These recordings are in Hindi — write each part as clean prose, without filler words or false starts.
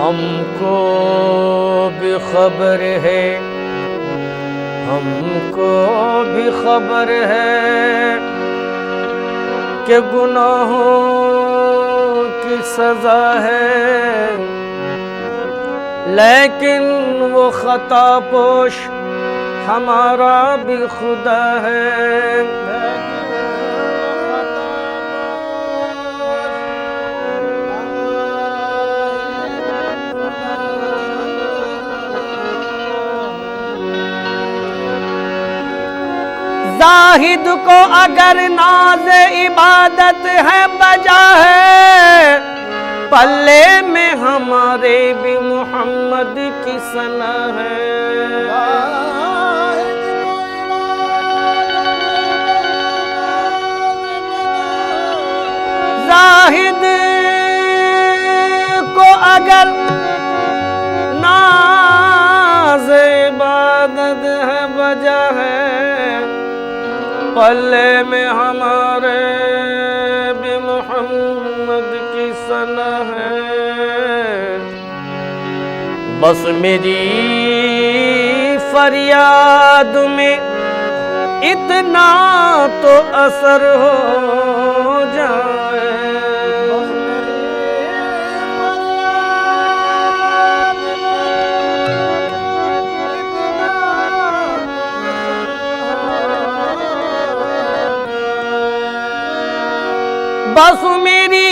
हमको भी खबर है, हमको भी खबर है कि गुनाहों की सजा है, लेकिन वो खता पोश हमारा भी खुदा है। जाहिद को अगर नाज इबादत है बजा है, पल्ले में हमारे भी मोहम्मद की सना है। जाहिद को अगर नाज इबादत है बजा है, पल्ले में हमारे भी मोहम्मद की सना है। बस मेरी फरियाद में इतना तो असर हो जाए। बस मेरी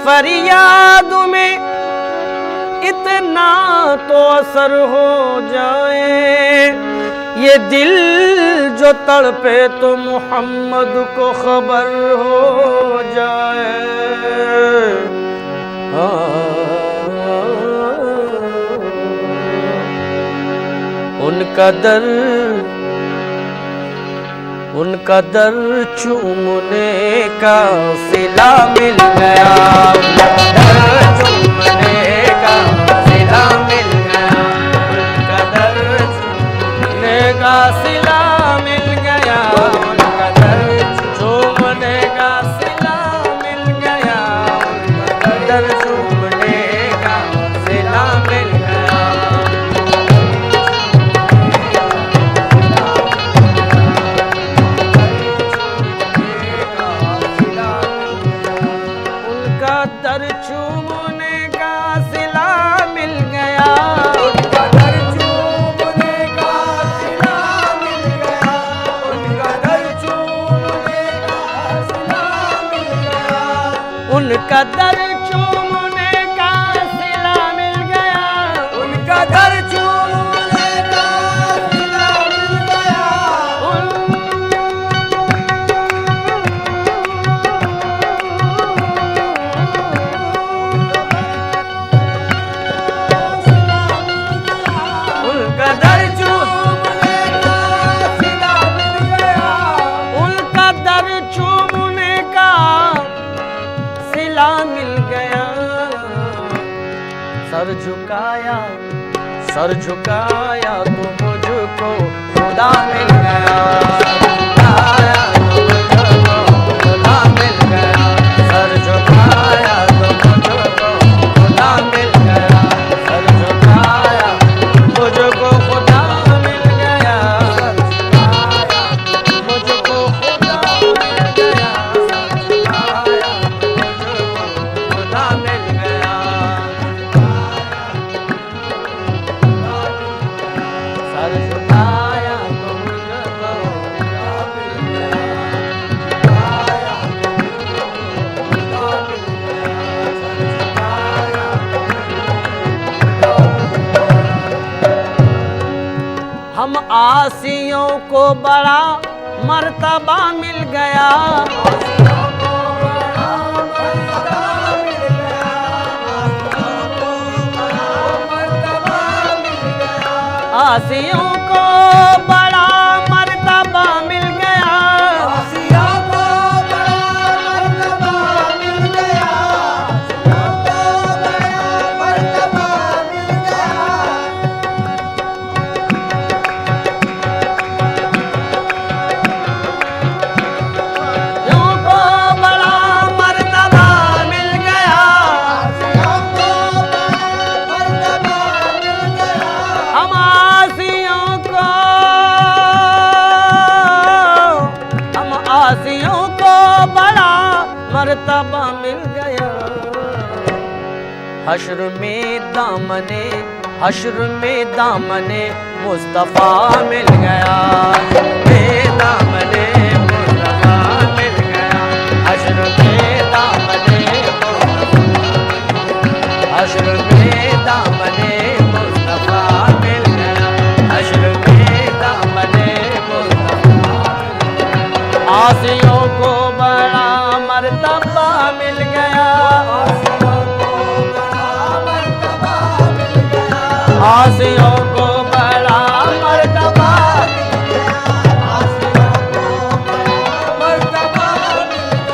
फरियाद में इतना तो असर हो जाए, ये दिल जो तड़पे तो मोहम्मद को खबर हो जाए। उनका दर चूमने का सिला मिल गया, दर चूमने का सिला मिल गया, उनका दर चूमने का सिला मिल गया, उनका दर चूमने का सिला मिल गया, उनका दर चूमने का सिला मिल गया। दर चूमने का सिला मिल गया, उनका दर चूमने का सिला मिल गया, उनका दर चूमने का सिला मिल गया, उनका दर चूमने का सिला मिल गया, उनका दर चूमने का सिला मिल गया। सर झुकाया तो मुझको खुदा मिल गया, झुकाया तो मुझको खुदा मिल गया, सर झुकाया तो मुझको खुदा मिल गया, सर झुकाया मुझको खुदा मिल गया, सर झुकाया मुझको खुदा मिल गया, सर झुकाया मुझको खुदा मिल गया। सर झुकाया तो मुझको आसियों को बड़ा मर्तबा मिल गया। आसियों को बड़ा मर्तबा मिल गया। आसियों को बड़ा मर्तबा मिल गया। आसियों को बड़ा मर्तबा मिल गया। आसियों को बड़ा मर्तबा मिल गया। आसियों को बड़ा मर्तबा मिल गया। हम आसियों को बड़ा मर्तबा मिल गया। हश्र में दामने मुस्तफा मिल गया। दामने मुस्तफा मिल गया। हश्र में दामने मुस्तफा मिल गया। हश्र में दामने मुस्तफा। आसियों को बड़ा मर्तबा मिल गया। आसियों को बड़ा मर्तबा मिल गया। आसियों को बड़ा मर्तबा मिल गया।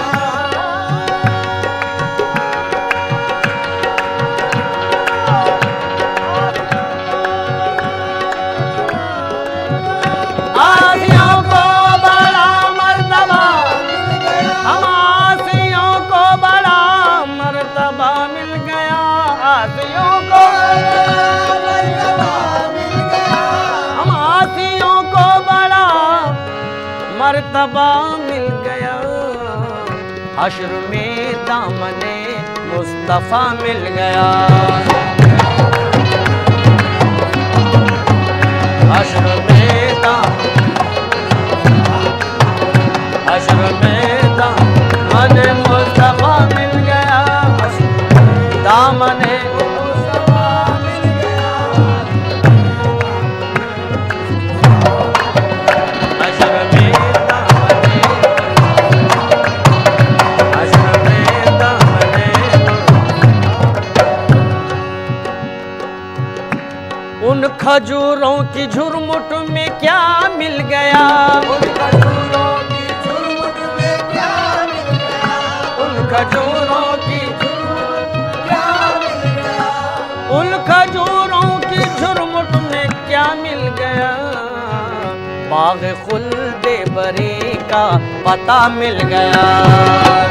आसियों को बड़ा मर्तबा मिल गया। हम आसियों को बड़ा मर्तबा मिल गया। आसियों को हम आसियों को बड़ा मर्तबा मिल गया। हश्र में दामने मुस्तफा मिल गया। हश्र में दामने मुस्तफा मिल गया। दामने मुस्तफा मिल गया। हश्र में दामने उन खजूरों की झुरमुट में क्या मिल गया। उन खजूरों की झुरमुट में क्या मिल गया। उन खजूरों की क्या मिल गया। उन खजूरों की झुरमुट में क्या मिल गया। बाग खुल्दे बरी का पता मिल गया।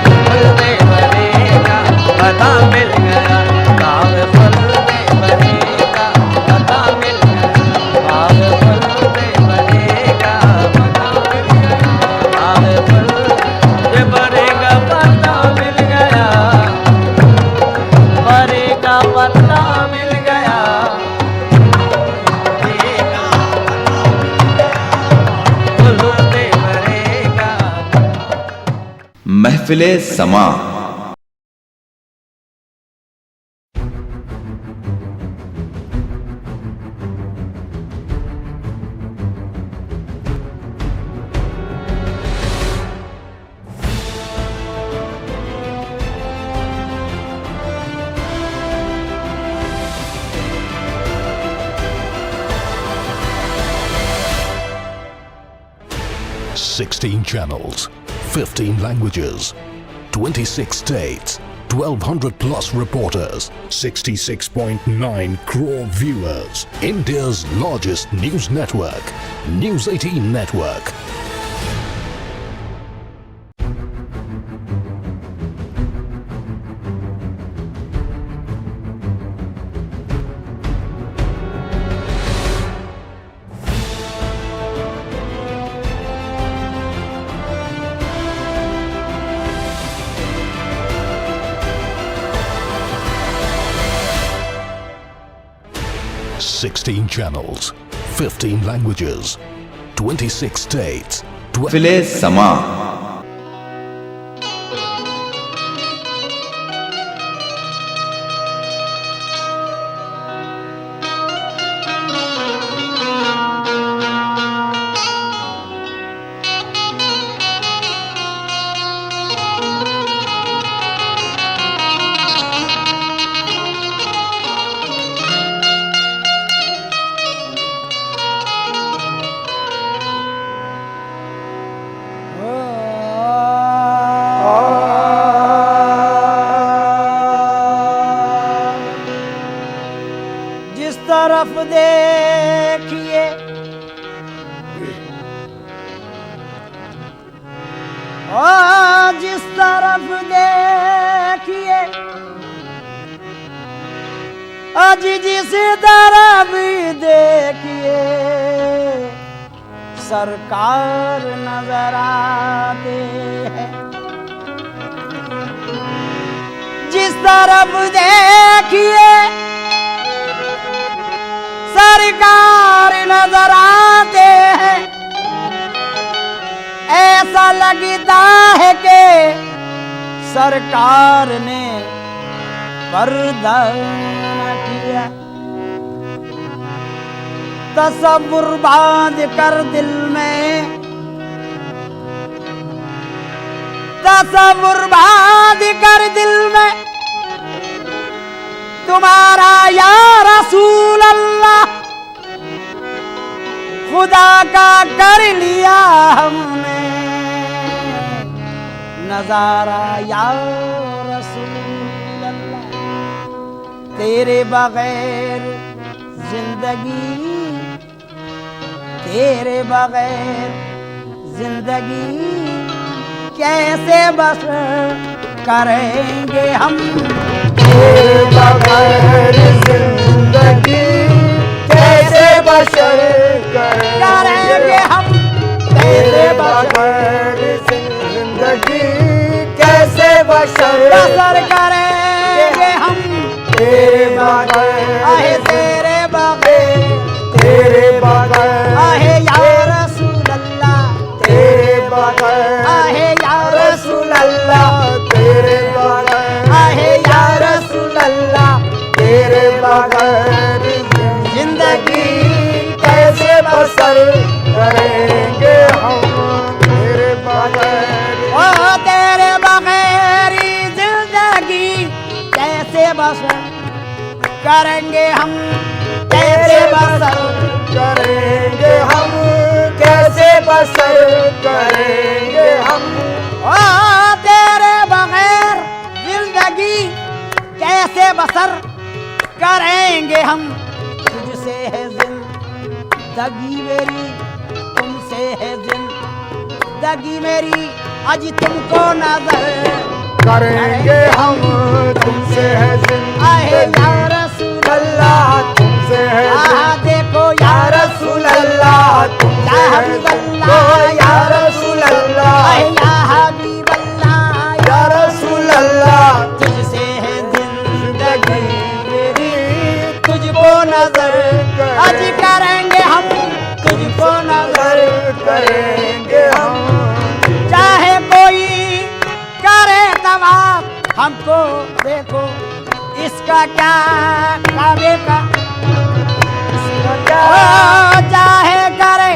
खुल्दे बरी का पता मिल गया। बाग खुल्दे बरी का पता मिल गया। बाग खुल्दे बरी का पता मिल गया। बाग खुल्दे बरी का पता मिल गया। बरी का पता मिल गया। खुल्दे बरी का महफिले समा। Sixteen channels, 15 languages, 26 states, 1,200 plus reporters, 66.9 crore viewers. India's largest news network, News 18 Network. Sixteen channels, 15 languages, 26 states, महफिले समा। तरफ देखिए ओ जिस तरफ देखिए आज जिस तरफ देखिए सरकार नजर आते हैं। जिस तरफ देखिए सरकार नजर आते हैं। ऐसा लगता है कि सरकार ने पर्दा न किया। तसव्वुर बांध कर दिल में, तसव्वुर बांध कर दिल में तुम्हारा या रसूल अल्लाह खुदा का कर लिया हमने नजारा या रसूल अल्लाह। तेरे बगैर जिंदगी, तेरे बगैर जिंदगी कैसे बसर करेंगे हम। तेरे बगैर जिंदगी कैसे बसर करेंगे हम। तेरे बगैर जिंदगी कैसे बसर करेंगे हम। तेरे बगैर आहे तेरे बगैर, तेरे बगैर आहे या रसूल अल्लाह, तेरे बगैर आहे या रसूल अल्लाह, तेरे बगैर आहे या रसूल अल्लाह। तेरे बगैर जिंदगी कैसे बसर करेंगे हम। तेरे बगैर ओ तेरे बगैर जिंदगी कैसे बसर करेंगे हम। कैसे बसर करेंगे हम, कैसे बसर करेंगे हम। ओ तेरे बगैर जिंदगी कैसे बसर करेंगे हम। तुझसे है जिंदगी मेरी, तुमसे है जिंदगी मेरी, आज तुमको नजर करेंगे हम। तुमसे है आहे जिंदगी या रसूल अल्लाह, तुमसे है देखो या रसूल अल्लाह, तुमसे या है हबीब जिंदगी अल्लाह, या रसूल अल्लाह, आहे या हबीब अल्लाह, या रसूल अल्लाह। तुझसे है जिंदगी मेरी, तुझको नजर आज करेंगे हम, तुझको नजर करेंगे हम। चाहे कोई करे तवाफ हमको देखो इसका क्या काबे का। ओ चाहे करे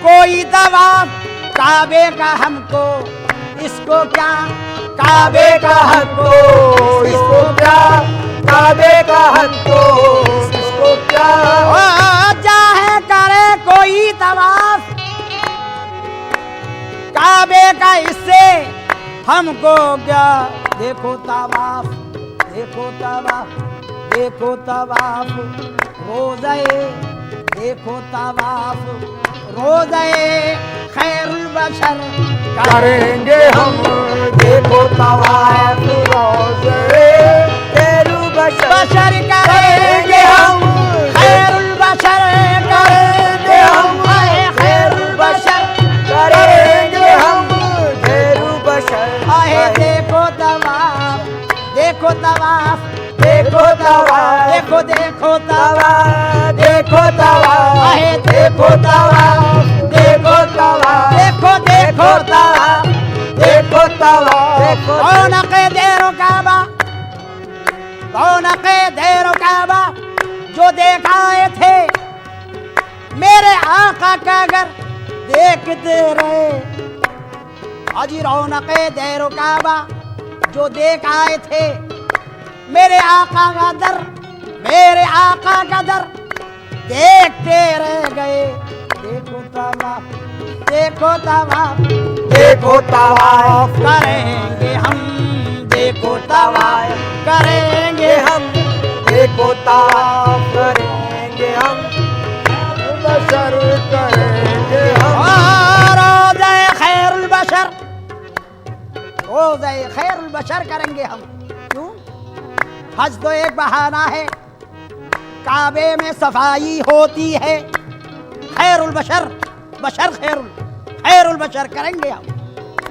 कोई तवाफ काबे का हमको इसको क्या काबे का हमको इसको क्या काबे का हमको इसको क्या। ओ चाहे करे कोई तवाफ काबे का इससे हमको क्या। देखो तवाफ, देखो तवाफ, देखो तवाफ रोज़े, देखो तवाफ रोज़े खैरुल बशर करेंगे हम। देखो तवाफ रोज़े खैरुल बशर करेंगे हम। खैरुल बशर करेंगे हम, खैरुल बशर करेंगे हम। खैरुल बशर आहे देखो तवाफ, देखो तवाफ, देखो तवाफ, देखो देखो तवाफ, देखो तवाफ, आहे देखो तवाफ, देखो तवाफ, देखो देखो तवाफ, देखो तवाफ, देखो रौनक़े देरो काबा, रौनक़े देरो काबा जो देखाए थे मेरे आका का घर देखते रहे। अजी रौनक़े देरो काबा जो देख आए थे मेरे आका का दर, मेरे आका का दर देखते रह गए। देखो तवाफ, देखो तवाफ, देखो तवाफ करेंगे हम, देखो तवाफ करेंगे हम। देखो तवाफ करेंगे हम बशर करेंगे हम। रोज़े खैरुल बशर, रोज़े खैरुल बशर करेंगे हम। क्यों? हज तो एक बहाना है, काबे में सफाई होती है। खैरुल बशर, बशर खैरुल, खैरुल बशर करेंगे हम।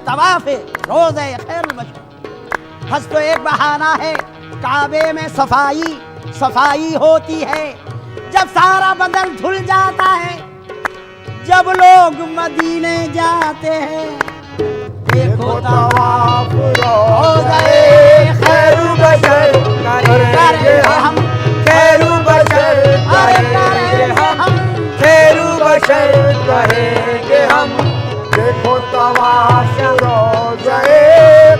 तवाफ़े रोज़े खैरुल बशर। हज तो एक बहाना है, काबे में सफाई सफाई होती है। जब सारा बदन धुल जाता है, जब लोग मदीने जाते हैं, देखो तवाफ रोज़े खैरुल बशर करेंगे हम। खैरुल बशर करेंगे हम। खैरुल बशर करेंगे हम। देखो तवाफ रोज़े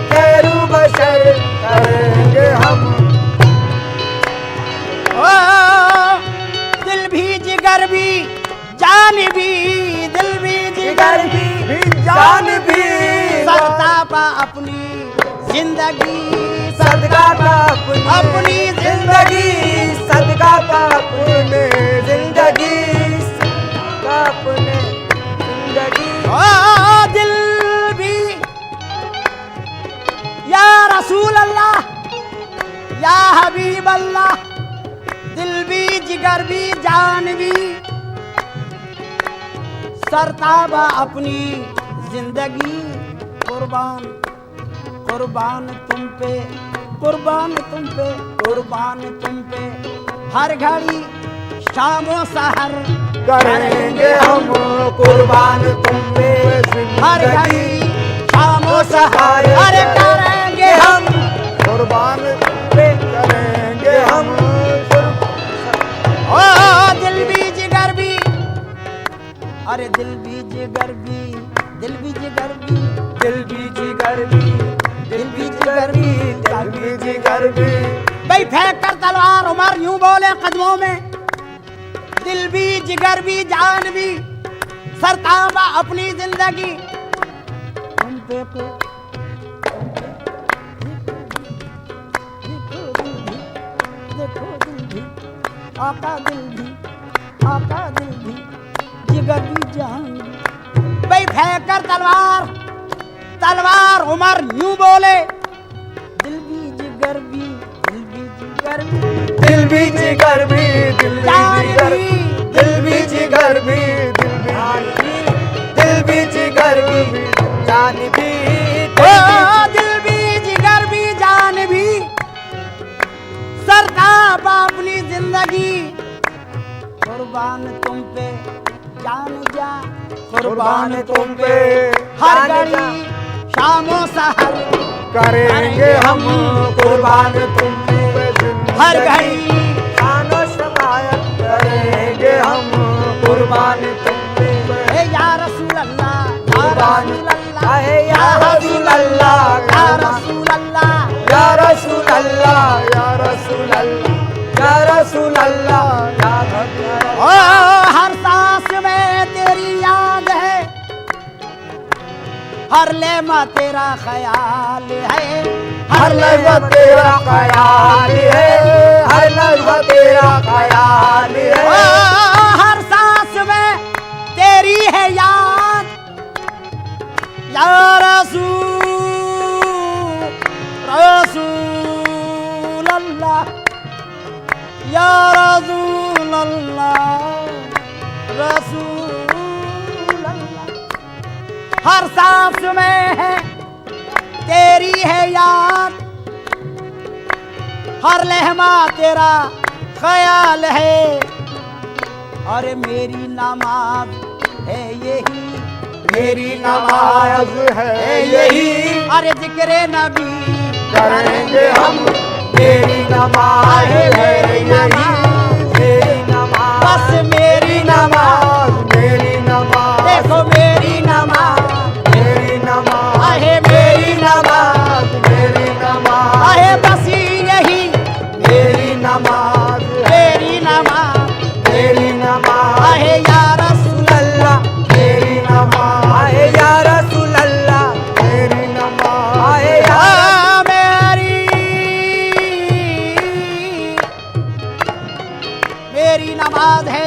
खैरुल बशर करेंगे हम। दिल भी जिगर भी जान भी, दिल भी जिगर भी जान भी सरतापा अपनी जिंदगी, सदका का अपनी जिंदगी, सदका का अपने जिंदगी, सदका अपने जिंदगी। दिल भी या रसूल अल्लाह या हबीब अल्लाह, दिल भी जिगर भी जान भी सरताबा अपनी जिंदगी। कुर्बान कुर्बान तुम पे, कुर्बान तुम पे, कुर्बान तुम पे, हर घड़ी शामो सहर करेंगे हम कुर्बान तुम पे हर घड़ी शामो सहर अरे करेंगे हम कुर्बान पे करेंगे हम। ओ दिल भी जिगर भी, अरे दिल भी जिगर भी, दिल भी जिगर भी, दिल भी जिगर भी, दिल भी जिगर भी, दिल भी जिगर भी। भाई फेंक कर तलवार उमर यूं बोले कदमों में, दिल भी जिगर भी जान भी सरताबा अपनी जिंदगी। तुम पे देखो दिल भी, आका दिल भी, आका दिल भी, जिगर भी जान भी। भाई फेंक कर तलवार, तलवार उमर यूं बोले, दिल भी जिगर भी, दिल भी जिगर भी, दिल भी जिगर भी, दिल भी जिगर भी, दिल भी जिगर भी, दिल भी जिगर भी, जान भी, दिल भी जिगर भी जान भी सरताब अपनी जिंदगी। कुर्बान तुम पे जान जा, कुर्बान तुम पे हर घड़ी शामो सहर करेंगे हम कुर्बान तुम पे हर घड़ी खानो शमायत करेंगे हम कुर्बान तुम पे। हे या रसूल अल्लाह, या कुर्बान रसूल अल्लाह, है या रसूल अल्लाह, या रसूल अल्लाह, या रसूल अल्लाह, या रसूल अल्लाह, या रसूल अल्लाह, या ओ हर सांस में तेरी याद है, हर लम्हा तेरा ख्याल है, हर लम्हा तेरा ख्याल है, हर लम्हा तेरा ख्याल है। हर सांस में तेरी है याद, या रसूल रसूल अल्लाह, या रसूल अल्लाह, रसूल अल्लाह। हर सांस में है तेरी है याद, हर लम्हा तेरा ख्याल है। और मेरी नमाज है यही, मेरी नमाज है यही, अरे जिक्र नबी करेंगे हम। मेरी नमाज है यही, मेरी नमाज, बस मेरी नमाज, मेरी नमाज, देखो मेरी नमाज, मेरी नमाज, आहे मेरी नमाज, मेरी नमाज, आहे बस यही मेरी नमाज, मेरी नमाज, मेरी नमाज, आहे या रसूल अल्लाह, मेरी नमाज, आहे या रसूल अल्लाह, मेरी नमाज, आहे या मेरी नमाज है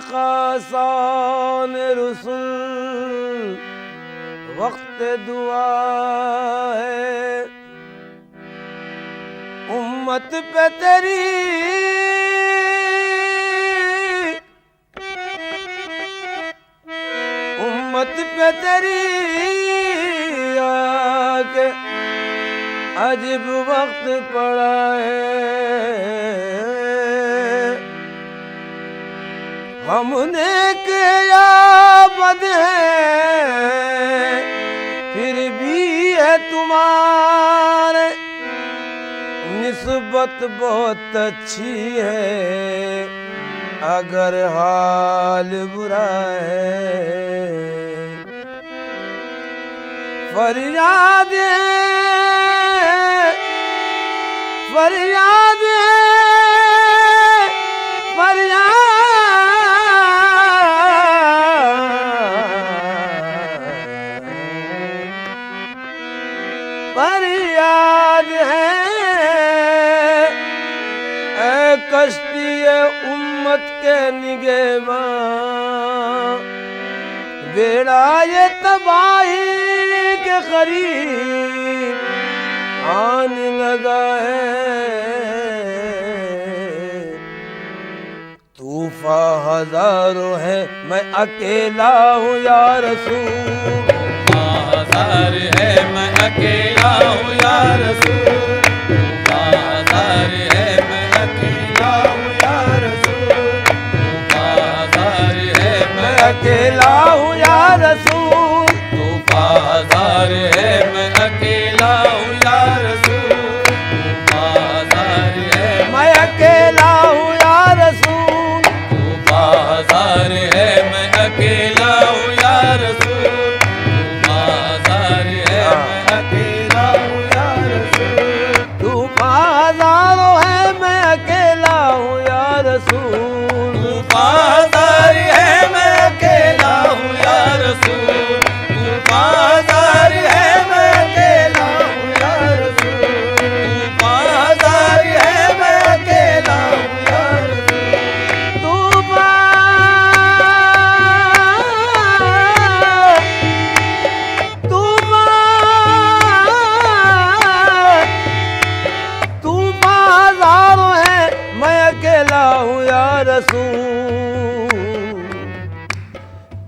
खासान रसूल वक्त दुआ है उम्मत पे तेरी आके अजीब वक्त पड़ा है हमने किया बद है फिर भी है तुम्हारे निस्बत बहुत अच्छी है अगर हाल बुरा है फरियाद फरियाद फरियाद है ऐ कश्ती उम्मत के निगहबान बेड़ा ये तबाही के करीब आने लगा है तूफान हजारों है मैं अकेला हूँ या रसूल हजार है मैं अकेला हूँ या रसूल हजार है मैं अकेला हूँ या रसूल हजार है मैं अकेला हूँ या रसूल हजार है मैं अकेला हूँ या रसूल हजार है मैं अकेला हूँ या रसूल हजार है मैं अकेला हूँ या रसूल हजार है मैं अकेला हूँ या रसूल हजारों है मैं अकेला हूँ या रसूल हजार है मैं अकेला हूँ या रसूल हजार है मैं अकेला हूँ या रसूल हजार है मैं अकेला हूँ या रसूल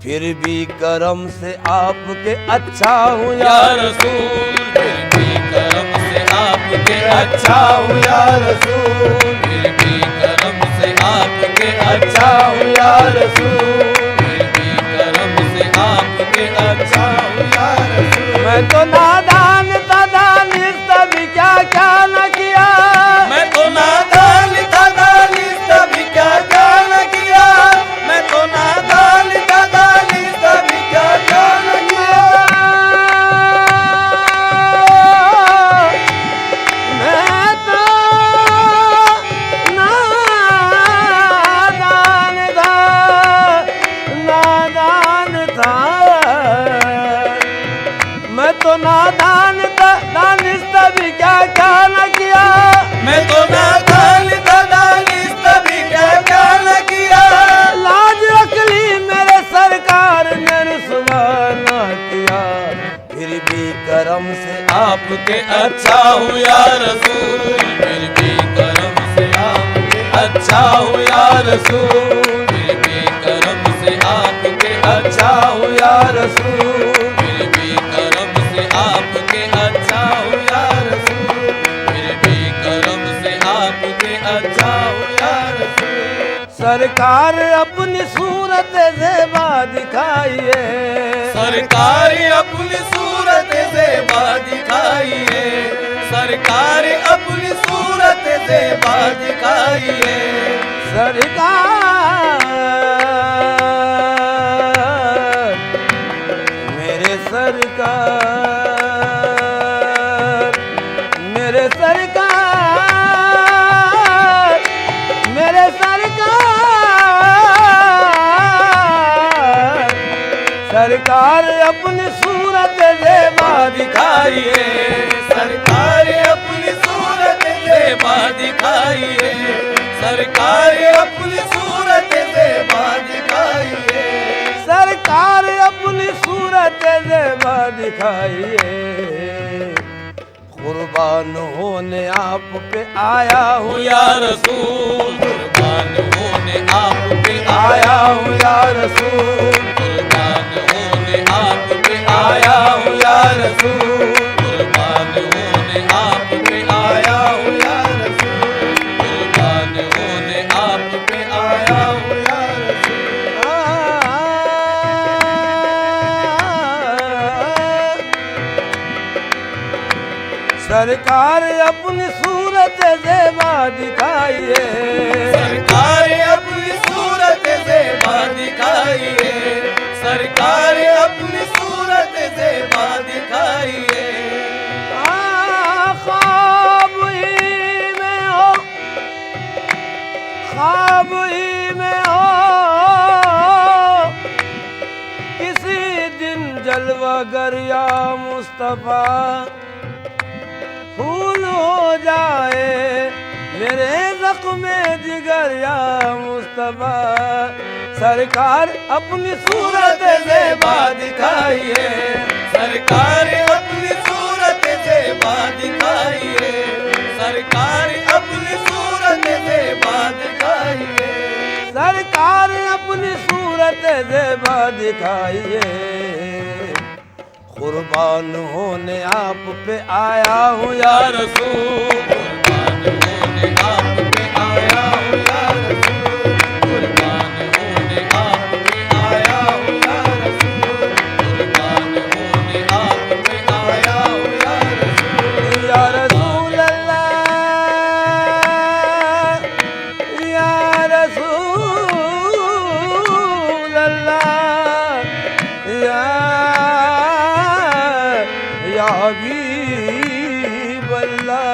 फिर भी करम से आपके अच्छा हूँ या रसूल फिर भी करम से आपके अच्छा हूँ या रसूल फिर भी करम से आपके अच्छा हूँ या रसूल फिर भी करम से आपके अच्छा हूँ या रसूल मैं तो नादान था दानिश तभी क्या क्या न किया मैं तो नादान था दानिश तभी क्या क्या न किया मैं तो नादान था दानिश तभी क्या क्या न किया मैं तो नादान था मैं तो नादान था दानिश तभी क्या क्या न किया मैं तो नादान था दानिश तभी क्या क्या न किया लाज रख ली मेरे सरकार ने रुसवा न किया फिर भी करम से आपके अच्छा हूँ या रसूल फिर भी करम से आपके अच्छा हूँ या रसूल फिर भी करम से आपके अच्छा हूँ या रसूल फिर भी करम से आपके अच्छा हूँ या रसूल फिर भी करम से आपके अच्छा हूँ या रसूल सरकार अपनी सूरत ज़ेबा दिखाइए सरकार अपनी सूरत ज़ेबा दिखाइए सरकार अपनी सूरत ज़ेबा दिखाइए सरकार मेरे सरकार मेरे सरकार मेरे सरकार सरकार अपनी सूरत ज़ेबा दिखाइए सरकार अपनी सूरत ज़ेबा दिखाइए सरकार अपनी सूरत ज़ेबा दिखाइए ज़ेबा दिखाइए, कुर्बान होने आप पे आया हूँ या रसूल, कुर्बान होने आप पे आया हूँ या रसूल, कुर्बान होने आप पे आया हूँ या रसूल, कुर्बान होने आप पे आया हूँ या रसूल, कुर्बान होने आप पे आया हूँ या रसूल। सरकार अपनी सूरत ज़ेबा दिखाइए, सरकार अपनी सूरत ज़ेबा दिखाइए, सरकार अपनी सूरत ज़ेबा दिखाइए। ख्वाब ही में हो, ख्वाब ही में हो, किसी दिन जलवागर या मुस्तफा फूल हो जाए मेरे ज़ख्मे जिगर या मुस्तफा। सरकार अपनी सूरत ज़ेबा दिखाइए, सरकार अपनी सूरत ज़ेबा दिखाइए, सरकार अपनी सूरत ज़ेबा दिखाइए, सरकार अपनी सूरत ज़ेबा दिखाइए, कुर्बान होने आप पे आया हूँ या रसूल, कुर्बान होने आप पे आया हूँ या रसूल, कुर्बान होने आप पे आया हूँ या रसूल, कुर्बान होने आप पे आया हूँ या रसूल। या रसूल अल्लाह, या रसूल अल्लाह, या हबीब अल्लाह।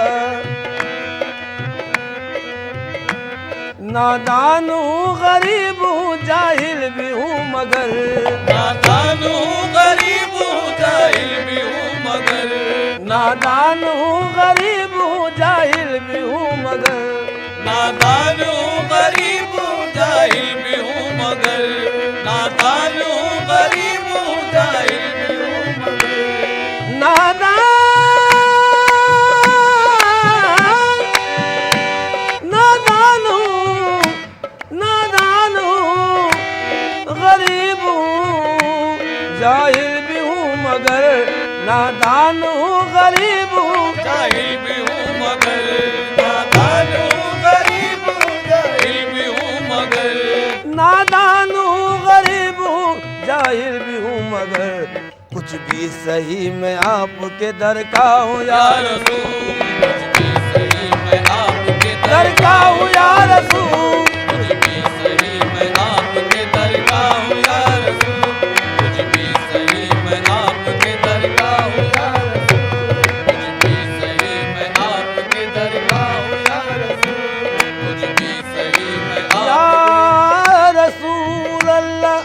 नादान हूँ गरीब हूँ जाहिल भी हूँ मगर, नादान हूँ गरीब हूँ जाहिल भी हूँ मगर, नादान हूँ गरीब हूँ जाहिल भी हूँ मगर, नादान हूँ गरीब हूँ जाहिल भी हूँ मगर, नादान हूँ गरीब हूँ जाहिल भी हूँ मगर, नादान नादान हूँ, नादान हूँ गरीब हूँ जाहिल भी हूँ मगर, नादान हूँ गरीब हूँ जाहिल भी हूँ मगर, नादान हूँ गरीब हूँ जाहिल भी हूँ मगर, नादान हूँ गरीब हूँ जाहिल भी हूँ मगर, कुछ भी सही मैं आपके दर का हूँ या या रसूल, कुछ भी सही मैं आपके दर का हूँ या रसूल, कुछ भी सही मैं आपके दर का हूँ या रसूल, कुछ भी सही मैं आपके दर का हूँ या रसूल, कुछ भी सही मैं आपके दर का हूँ या रसूल, कुछ भी सही मैं या रसूल अल्लाह।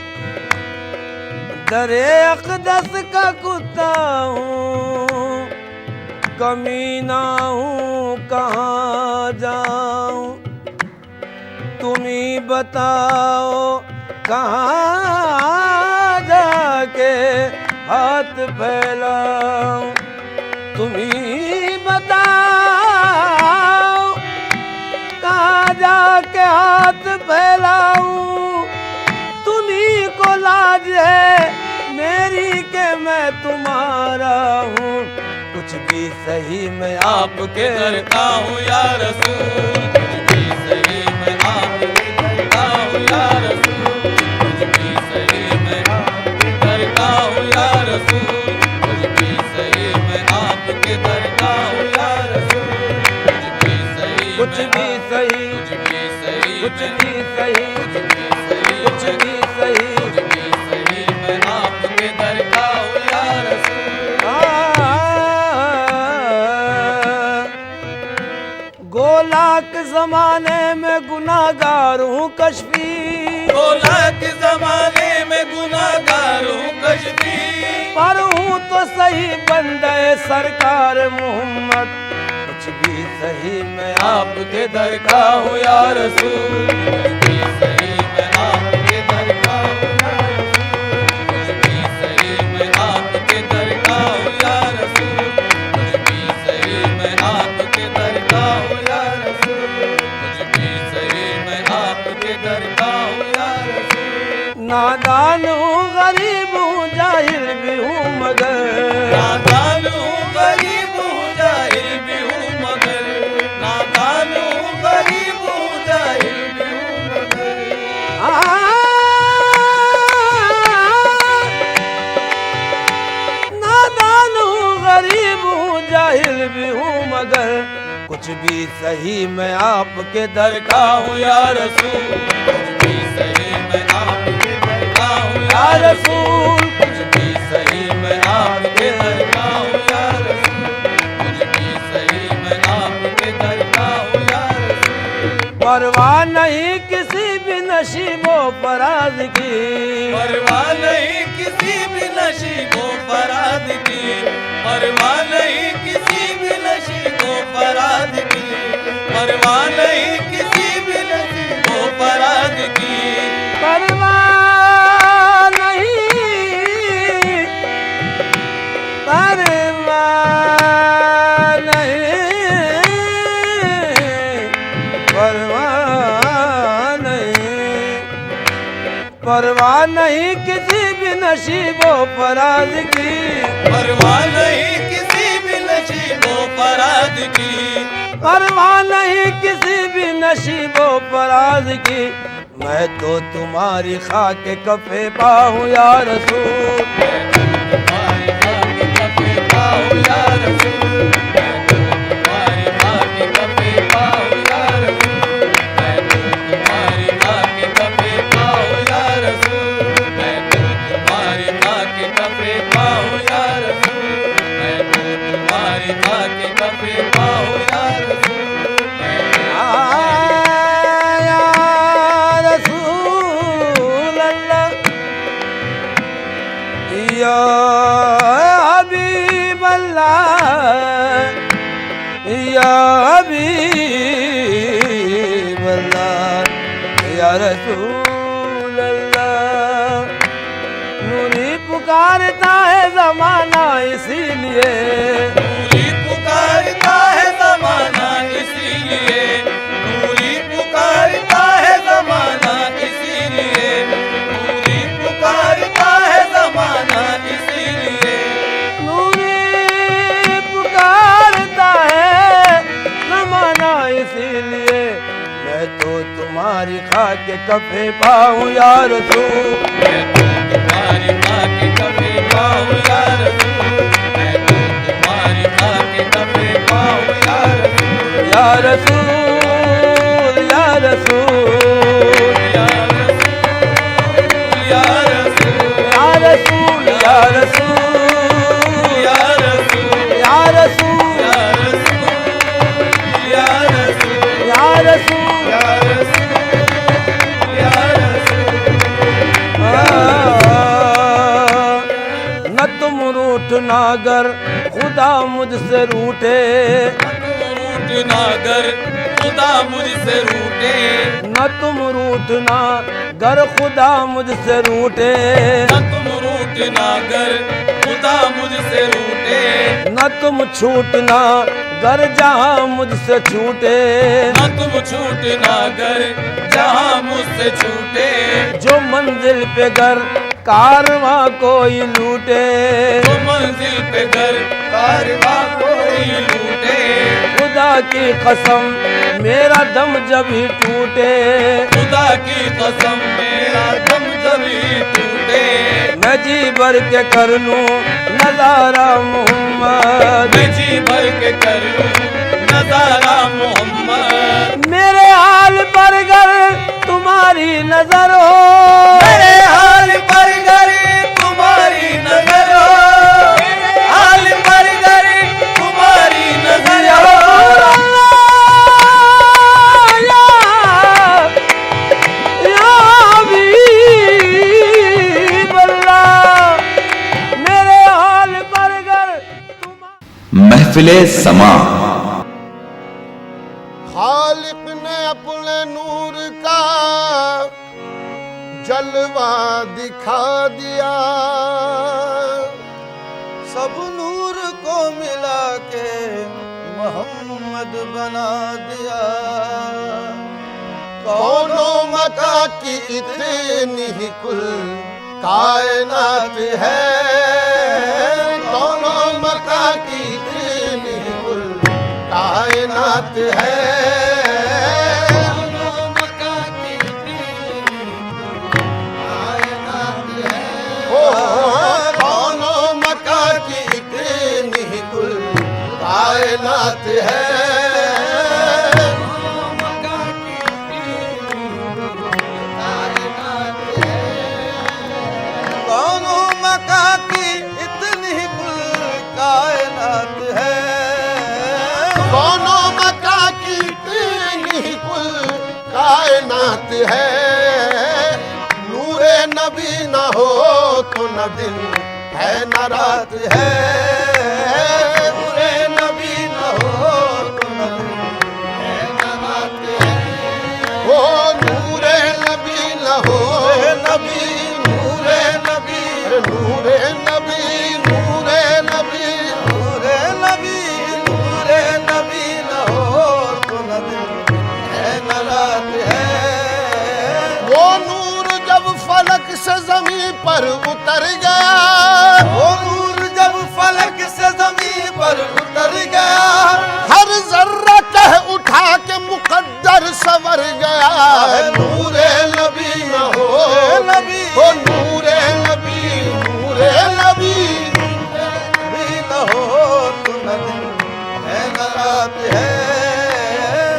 दरे अक़दस का कुत्ता हूँ, कमीना हूँ, कहाँ जाऊँ तुम ही बताओ, कहाँ जाके हाथ फैलाऊं, तुम ही बताओ, कहाँ जाके हाथ फैलाऊं, तुम्ही को लाज है मेरी के मैं तुम्हारा हूँ, कुछ भी सही मैं आपके दर का हूँ या रसूल, कुछ भी सही मैं आपके दर का हूँ या रसूल, कुछ भी सही मैं आपके दर का हूँ या रसूल, कुछ भी सही मैं आपके दर का हूँ या रसूल, कुछ भी सही कुछ भी सही, कुछ भी सही कुछ भी सही, कुछ भी सही कुछ भी सही, कुछ भी सही मैं आपके दर का हूँ या रसूल। गोलाक जमाने में गुनाहगार हूँ कश्फी, गोलाक जमाने में गुनाहगार हूँ कश्फी, पर हूँ तो सही बंदे सरकार मोहम्मद, कुछ भी सही मैं आपके दर का हूँ या रसूल, कुछ भी सही मैं आपके दर का हूँ या रसूल, कुछ भी सही मैं आपके दर नादान हूँ गरीब हूँ जाहिल भी हूँ मगर नादान हूँ गरीब हूँ जाहिल भी हूँ मगर नादान हूँ गरीब हूँ जाहिल भी हूँ मगर नादान हूँ गरीब हूँ जाहिल भी हूँ मगर कुछ भी सही मैं आपके दर का हूँ या रसूल कुछ भी सही मैं आपके दर का हूँ या रसूल कुछ भी सही मैं आपके दर का हूँ या रसूल कुछ भी सही मैं आपके दर का हूँ या रसूल परवाह नहीं किसी भी नशीबो फराज की परवाह नहीं किसी भी नशीबो फराज की परवाह नहीं किसी भी नशीबो फराज की परवाह नहीं किसी भी नसीबो फराज की परवाह नहीं परवाह नहीं परवाह नहीं किसी भी नशीबो फराज की परवाह नहीं किसी भी नशीबो फराज की परवाह नहीं किसी भी नशीबो फराज की मैं तो तुम्हारी खाके कफे पाहूँ या रसूल तुम्हारे खाके कफे पाऊँ या रसूल मैं तो तुम्हारे खाके कफे पाऊँ या रसूल मैं तो तुम्हारे खाके कफे पाऊँ या रसूल मैं तो तुम्हारे खाके कफे पाऊँ या रसूल मैं तो तुम्हारे खाके कफे पाऊँ या रसूल मैं तो या रसूल अल्लाह या हबीब अल्लाह या हबीब अल्लाह या रसूल अल्लाह नूरी पुकारता है ज़माना इसीलिए नूरी पुकारता है ज़माना इसीलिए नूरी पुकारता है ज़माना इसीलिए नूरी पुकारता है ज़माना इसीलिए नूरी पुकारता है ज़माना इसीलिए मैं तो तुम्हारी खाके कफे पाऊँ या रसूल मैं तो तुम्हारी खाके कफे पाऊँ या रसूल मैं तो तुम्हारी खाके कफे पाऊँ या रसूल या रसूल या रसूल या रसूल या रसूल या रसूल या रसूल या रसूल या रसूल या रसूल या रसूल या रसूल या रसूल न तुम रूठना गर खुदा मुझसे रूठे रूठना गर खुदा मुझसे रूठे न तुम रूठना गर खुदा मुझसे रूठे न तुम रूठना गर खुदा मुझसे रूठे न तुम छूटना गर जहाँ मुझसे छूटे न तुम छूटना गर जहाँ मुझसे छूटे जो मंजिल पे गर कारवां कोई लूटे तो मंजिल पे घर कारवां कोई लूटे खुदा की कसम मेरा दम जब ही टूटे खुदा की कसम मेरा दम जब ही टूटे मैं जी भर के कर लूं नजारा मोहम्मद मैं जी भर के कर लूं नजारा मोहम्मद मेरे हाल पर गर तुम्हारी नजर हो मेरे हाल पर गर तुम्हारी नजर हो हाल पर गर तुम्हारी नजर हो या हबीब अल्लाह मेरे हाल पर गर महफिले समा खालिक ने अपने नूर का जलवा दिखा दिया सब नूर को मिला के मोहम्मद बना दिया कौनों में मका की इतनी ही कुल कायनात है, दोनों मका की इतनी ही कुल कायनात है, दोनों मका की इतनी कायनात है, दोनों मका की इतनी ही कुल कायनात है, दोनों मका की इतनी ही कुल कायनात है, दोनों मका की इतनी ही कुल कायनात है, नूरे नबी न हो तो न दिन है न रात है, नूरे नबी न हो तो न दिन है न रात है, ओ नूरे नबी न हो नबी, नूरे नबी, नूरे नबी, नूरे नबी, नूरे नबी, नूरे नबी न हो तो न दिन है न रात है, वो नूर जब फलक से जमीन पर उतर गया, वो नूर जब फलक से जमीन पर उतर गया, हर जर्रा कह उठा के मुकद्दर सवर गया, नूरे नबी न हो नबी, ओ नूरे नबी, नूरे नबी, नबी न हो तो न दिन है न रात है,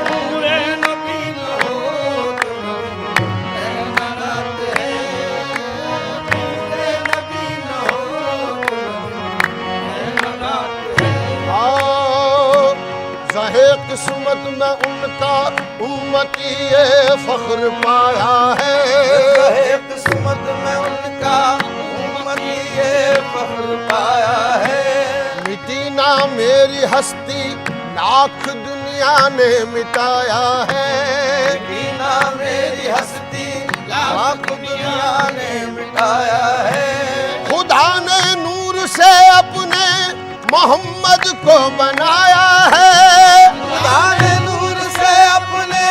नूरे नबी न हो तो न दिन है न रात है, नूरे नबी न हो तो न दिन है न रात है। आओ ज़हे किस्मत में उनका उम्मती ये फख्र पाया है, ज़हे किस्मत में उनका उम्मती ये फख्र पाया है, मिटी ना मेरी हस्ती लाख दुनिया ने मिटाया है, बिना मेरी हस्ती लाख दुनिया ने मिटाया है, खुदा ने नूर से अपने मोहम्मद को बनाया है, खुदा ने नूर से अपने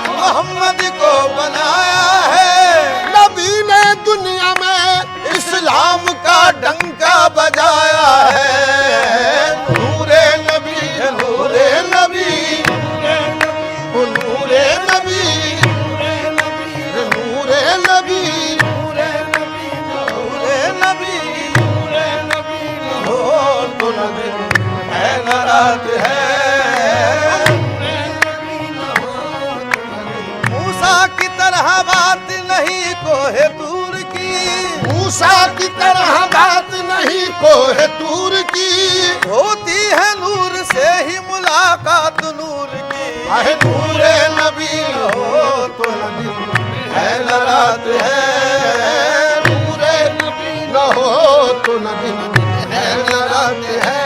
मोहम्मद को बनाया है, नबी ने दुनिया में इस्लाम का डंका बजाया है, नूरे नबी, नूरे नबी, ओ नूरे नबी, नूरे नबी, नूरे नबी हो तो न दिन है न रात है, मूसा की तरह बात नहीं कोहे दूर की, मूसा की तरह बात नहीं कोह दूर की, होती है नूर से ही मुलाकात नूर की, आहे नूरे नबी हो तो न दिन है न रात है, नूरे नबी न हो तो न दिन है न रात है,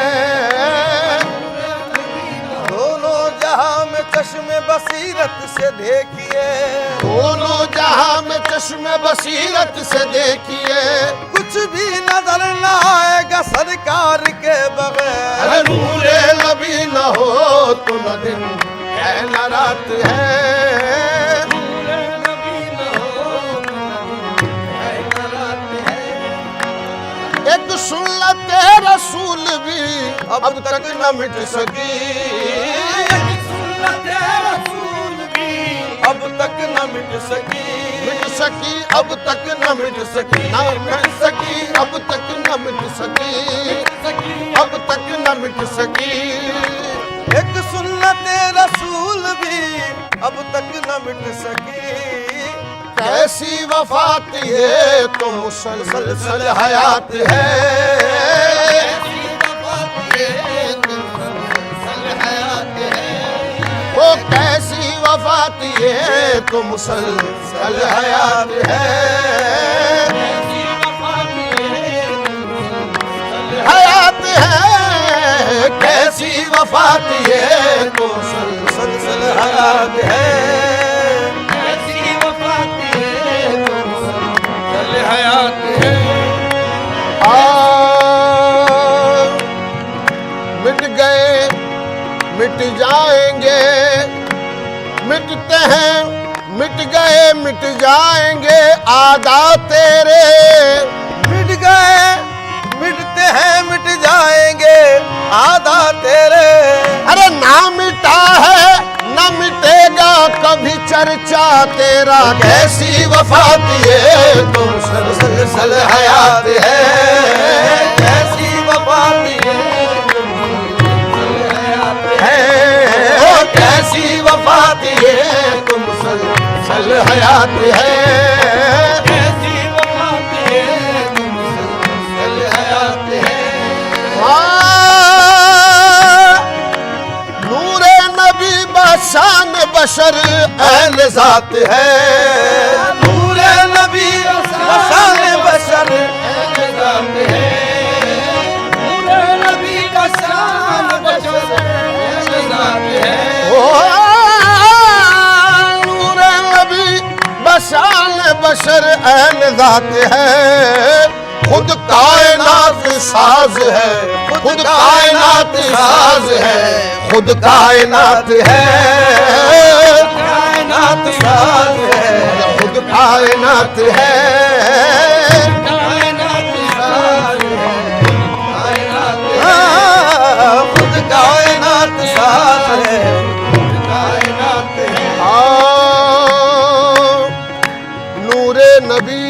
दोनों जहां में चश्मे बसीरत से देखिए, दोनों जहां में चश्मे बसीरत से देखिए, कुछ भी नजर न आएगा सरकार के बगैर, अरे नूरे नबी न हो तो न दिन है न रात है, नूरे नबी न हो तो न दिन है न रात है, एक सुन्नत रसूल भी अब तक न मिट सकी, एक सुन्नत रसूल भी अब तक न मिट सकी, मिट सकी अब तक न मिट सकी, न मिट सकी अब तक न मिट सकी, अब तक न मिट सकी, एक सुन्नत रसूल भी अब तक न मिट सकी, कैसी वफात ये तो मुसलसल हयात है, वो कैसी वफात ये तो मुसलसल हयात है, हयात है, कैसी वफात ये तो मुसलसल हयात है, हयात है, मिट गए मिट जाएंगे, मिटते हैं मिट गए मिट जाएंगे आदा तेरे, मिट गए मिटते हैं मिट जाएंगे आधा तेरे। अरे ना मिटा है ना मिटेगा कभी चर्चा तेरा, कैसी वफा दिए तुम सलसल हयात है, कैसी वफा दिए है, कैसी वफा दिए तुम सलसल हयात है, कैसी वफा दिए तुम सलसल हयात है। नूरे नबी बशान बशर ऐन जात है, नूरे नबी बशान बशर ऐन जात है, नूरे नबी बशान बशर ऐन जात है। नूरे नबी बशान बशर ऐन जात है, खुद कायनात साज है, खुद कायनात साज है, खुद कायनात है, कायनात साज है, खुद कायनात है, कायनात साज है, खुद कायनात साज है, कायनात है। नूरे नबी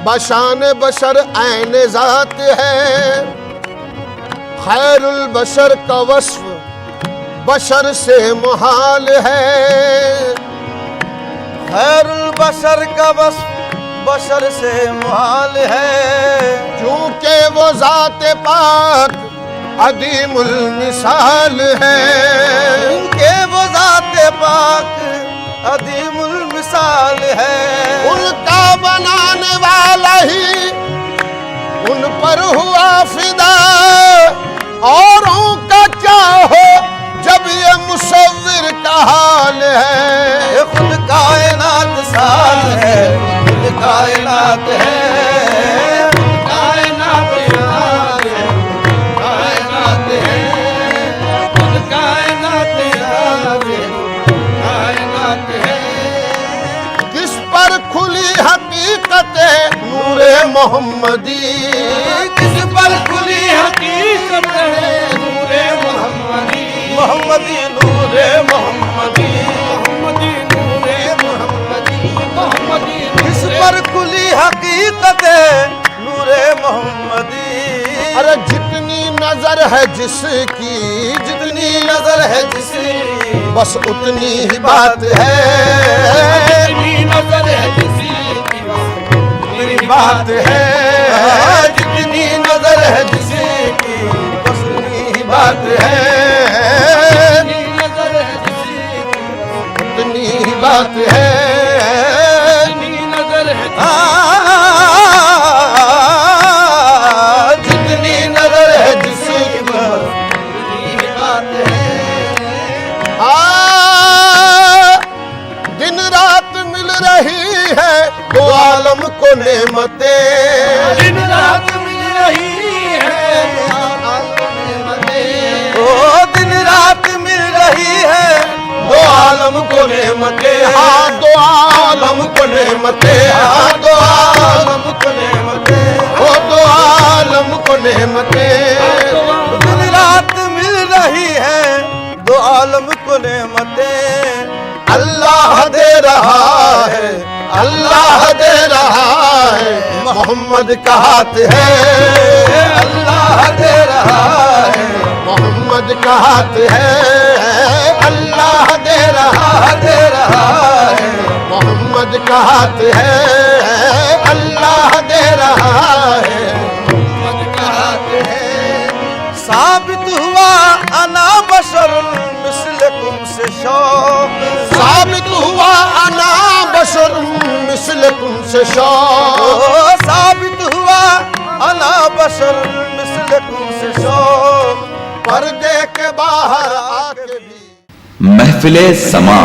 बशान बशर ऐन जात है, खैरुल बशर का वस्फ बशर से मुहाल है, खैरुल बशर का वस्फ बशर से मुहाल है, क्योंकि वो जात पाक अदीमुल मिसाल है, उनके वो जाते पाक अदीमुल मिसाल है, उनका बनाने वाला ही उन पर हुआ फिदा, औरों का क्या हो जब ये मुसव्विर का हाल है, ये खुद कायनात साज है, खुद कायनात है, खुद कायनात साज है, कायनात है, खुद कायनात साज है, कायनात है। किस पर खुली हकीकत नूरे मोहम्मदी, किस पर खुली हकीकत है नूरे मोहम्मदी, मोहम्मदी नूरे मोहम्मदी, मोहम्मदी नूरे मोहम्मदी, मोहम्मदी। किस पर खुली हकीकत है नूरे मोहम्मदी। अरे जितनी नजर है जिसकी, जितनी नजर है जिसकी बस उतनी ही बात है, जितनी नजर है जिसकी उतनी बात है, जितनी नजर है जिसकी बस उतनी ही बात है, जितनी नजर है जिसकी उतनी ही बात है, जितनी नजर है जितनी नजर है जिसकी बस उतनी ही बात है। दिन रात मिल रही है दो आलम को नेमतें, दिन रात मिल रही है ओ दिन रात मिल रही है दो आलम को नेमतें, हाँ दो आलम को नेमतें, हाँ दो आलम को नेमतें, ओ दो आलम को नेमतें, दिन रात मिल रही है दो आलम को नेमतें। अल्लाह दे रहा है, अल्लाह दे रहा है, मोहम्मद का हाथ है, अल्लाह दे रहा है, मोहम्मद का हाथ है, अल्लाह दे रहा है, मोहम्मद का हाथ है, अल्लाह दे रहा है, मोहम्मद का हाथ है। साबित हुआ अना बशरुल मिस्लकुम से शौक, साबित हुआ अना बशर मिस्लकुम से शौक, साबित हुआ अना बशर मिस्लकुम से शौक। पर्दे के बाहर आके भी महफिले समा